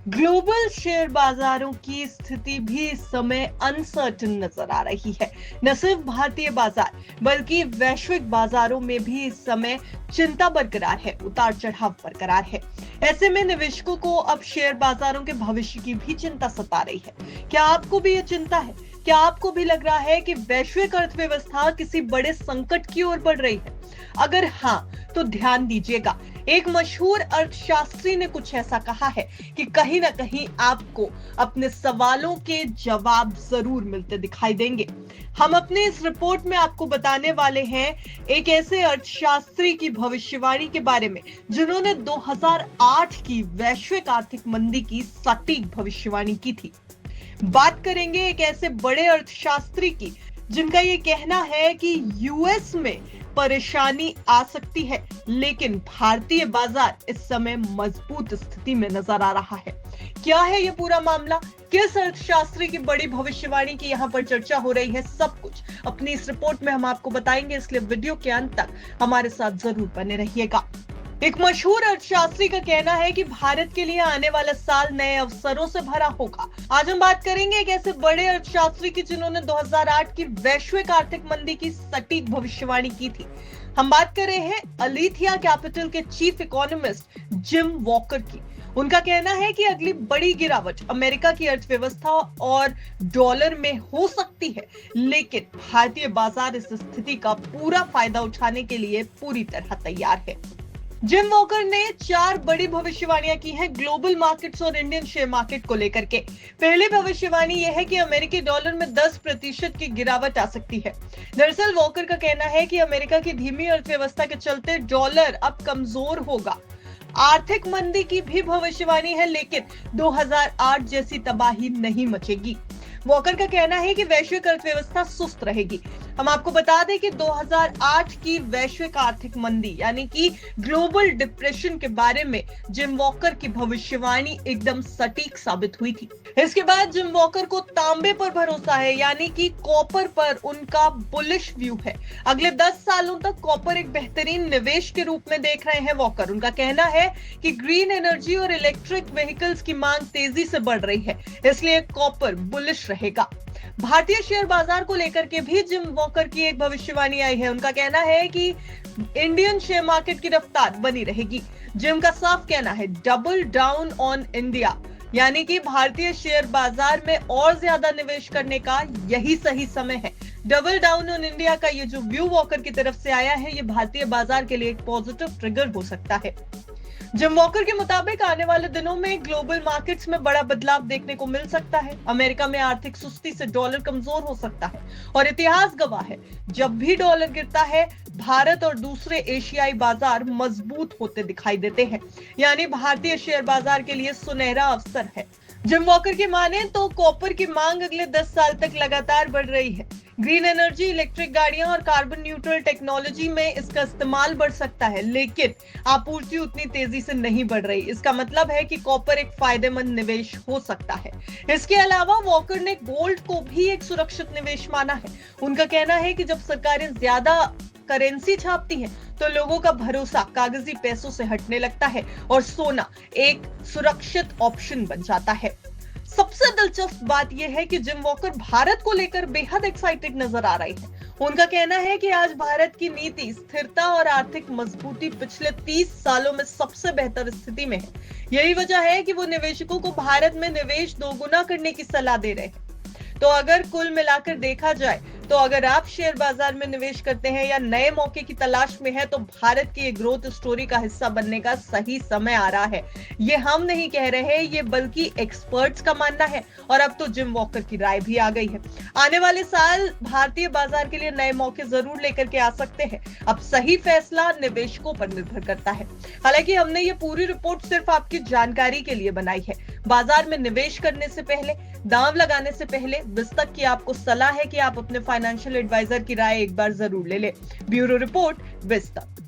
Global share बाजारों की स्थिति भी इस समय अनसर्टन नजर आ रही है। न सिर्फ भारतीय बाजार बल्कि वैश्विक बाजारों में भी इस समय चिंता बरकरार है, उतार चढ़ाव बरकरार है। ऐसे में निवेशकों को अब शेयर बाजारों के भविष्य की भी चिंता सता रही है। क्या आपको भी ये चिंता है? क्या आपको भी लग रहा है कि वैश्विक अर्थव्यवस्था किसी बड़े संकट की ओर बढ़ रही है? अगर हाँ, तो ध्यान दीजिएगा। एक मशहूर अर्थशास्त्री ने कुछ ऐसा कहा है कि कहीं ना कहीं आपको अपने सवालों के जवाब जरूर मिलते दिखाई देंगे। हम अपने इस रिपोर्ट में आपको बताने वाले हैं एक ऐसे अर्थशास्त्री की भविष्यवाणी के बारे में जिन्होंने 2008 की वैश्विक आर्थिक मंदी की सटीक भविष्यवाणी की थी। बात करेंगे एक ऐसे बड़े अर्थशास्त्री की जिनका ये कहना है कि यूएस में परेशानी आ सकती है, लेकिन भारतीय बाजार इस समय मजबूत स्थिति में नजर आ रहा है। क्या है ये पूरा मामला? किस अर्थशास्त्री की बड़ी भविष्यवाणी की यहाँ पर चर्चा हो रही है? सब कुछ अपनी इस रिपोर्ट में हम आपको बताएंगे, इसलिए वीडियो के अंत तक हमारे साथ जरूर बने रहिएगा। एक मशहूर अर्थशास्त्री का कहना है कि भारत के लिए आने वाला साल नए अवसरों से भरा होगा। आज हम बात करेंगे एक ऐसे बड़े अर्थशास्त्री की जिन्होंने 2008 की वैश्विक आर्थिक मंदी की सटीक भविष्यवाणी की थी। हम बात कर रहे हैं अलीथिया कैपिटल के चीफ इकोनॉमिस्ट जिम वॉकर की। उनका कहना है कि अगली बड़ी गिरावट अमेरिका की अर्थव्यवस्था और डॉलर में हो सकती है, लेकिन भारतीय बाजार इस स्थिति का पूरा फायदा उठाने के लिए पूरी तरह तैयार है। जिम वॉकर ने 4 बड़ी भविष्यवाणियां की हैं ग्लोबल मार्केट्स और इंडियन शेयर मार्केट को लेकर के। पहली भविष्यवाणी यह है कि अमेरिकी डॉलर में 10% की गिरावट आ सकती है। दरअसल वॉकर का कहना है कि अमेरिका की धीमी अर्थव्यवस्था के चलते डॉलर अब कमजोर होगा। आर्थिक मंदी की भी भविष्यवाणी है, लेकिन 2008 जैसी तबाही नहीं मचेगी। वॉकर का कहना है कि वैश्विक अर्थव्यवस्था सुस्त रहेगी। हम आपको बता दें कि 2008 की वैश्विक आर्थिक मंदी यानी कि ग्लोबल डिप्रेशन के बारे में जिम वॉकर की भविष्यवाणी एकदम सटीक साबित हुई थी। इसके बाद जिम वॉकर को तांबे पर भरोसा है, यानी कि कॉपर पर उनका बुलिश व्यू है। अगले 10 सालों तक कॉपर एक बेहतरीन निवेश के रूप में देख रहे हैं वॉकर। उनका कहना है कि ग्रीन एनर्जी और इलेक्ट्रिक व्हीकल्स की मांग तेजी से बढ़ रही है, इसलिए कॉपर बुलिश रहेगा। भारतीय शेयर बाजार को लेकर के भी जिम वॉकर की एक भविष्यवाणी आई है। उनका कहना है कि इंडियन शेयर मार्केट की रफ्तार बनी रहेगी। जिम का साफ कहना है डबल डाउन ऑन इंडिया, यानी कि भारतीय शेयर बाजार में और ज्यादा निवेश करने का यही सही समय है। डबल डाउन ऑन इंडिया का ये जो व्यू वॉकर की तरफ से आया है, ये भारतीय बाजार के लिए एक पॉजिटिव ट्रिगर हो सकता है। जिम वॉकर के मुताबिक आने वाले दिनों में ग्लोबल मार्केट्स में बड़ा बदलाव देखने को मिल सकता है। अमेरिका में आर्थिक सुस्ती से डॉलर कमजोर हो सकता है और इतिहास गवाह है, जब भी डॉलर गिरता है भारत और दूसरे एशियाई बाजार मजबूत होते दिखाई देते हैं, यानी भारतीय शेयर बाजार के लिए सुनहरा अवसर है। जिम वॉकर की माने तो कॉपर की मांग अगले 10 साल तक लगातार बढ़ रही है। ग्रीन एनर्जी, इलेक्ट्रिक गाड़ियां और कार्बन न्यूट्रल टेक्नोलॉजी में इसका इस्तेमाल बढ़ सकता है, लेकिन आपूर्ति उतनी तेजी से नहीं बढ़ रही। इसका मतलब है कि कॉपर एक फायदेमंद निवेश हो सकता है। इसके अलावा वॉकर ने गोल्ड को भी एक सुरक्षित निवेश माना है। उनका कहना है कि जब सरकारें ज्यादा करेंसी छापती हैं, तो लोगों का भरोसा कागजी पैसों से हटने लगता है और सोना एक सुरक्षित ऑप्शन बन जाता है। सबसे दिलचस्प बात यह है कि जिम वॉकर भारत को लेकर बेहद एक्साइटेड नजर आ रही है। उनका कहना है कि आज भारत की नीति, स्थिरता और आर्थिक मजबूती पिछले 30 सालों में सबसे बेहतर स्थिति में है। यही वजह है कि वो निवेशकों को भारत में निवेश दोगुना करने की सलाह दे रहे हैं। तो अगर कुल मिलाकर देखा जाए तो अगर आप शेयर बाजार में निवेश करते हैं या नए मौके की तलाश में है, तो भारत की ग्रोथ स्टोरी का हिस्सा बनने का सही समय आ रहा है। ये हम नहीं कह रहे, ये बल्कि एक्सपर्ट्स का मानना है और अब तो जिम वॉकर की राय भी आ गई है। आने वाले साल भारतीय बाजार के लिए नए मौके जरूर लेकर के आ सकते हैं। अब सही फैसला निवेशकों पर निर्भर करता है। हालांकि हमने ये पूरी रिपोर्ट सिर्फ आपकी जानकारी के लिए बनाई है। बाजार में निवेश करने से पहले, दांव लगाने से पहले विस्तक की आपको सलाह है कि आप अपने फाइनेंशियल एडवाइजर की राय एक बार जरूर ले लें। Bureau report, विस्तक।